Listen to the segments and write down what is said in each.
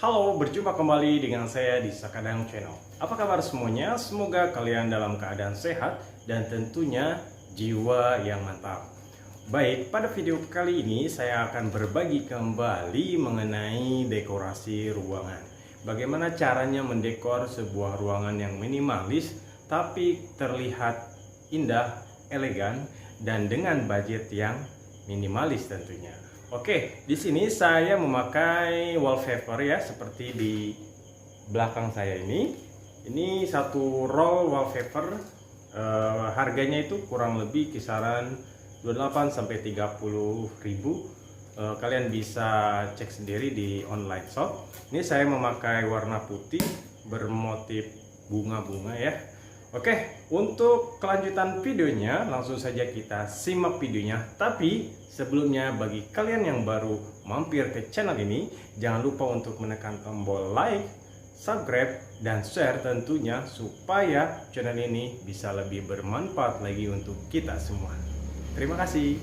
Halo, berjumpa kembali dengan saya di Sakadang Channel. Apa kabar semuanya? Semoga kalian dalam keadaan sehat dan tentunya jiwa yang mantap. Baik, pada video kali ini saya akan berbagi kembali mengenai dekorasi ruangan. Bagaimana caranya mendekor sebuah ruangan yang minimalis tapi terlihat indah, elegan, dan dengan budget yang minimalis tentunya. Oke, di sini saya memakai wallpaper ya, seperti di belakang saya ini. Ini satu roll wallpaper, harganya itu kurang lebih kisaran 28 sampai 30 ribu. Kalian bisa cek sendiri di online shop. Ini saya memakai warna putih bermotif bunga-bunga ya. Oke, untuk kelanjutan videonya langsung saja kita simak videonya. Tapi sebelumnya, bagi kalian yang baru mampir ke channel ini, jangan lupa untuk menekan tombol like, subscribe, dan share tentunya, supaya channel ini bisa lebih bermanfaat lagi untuk kita semua. Terima kasih.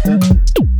Thank you.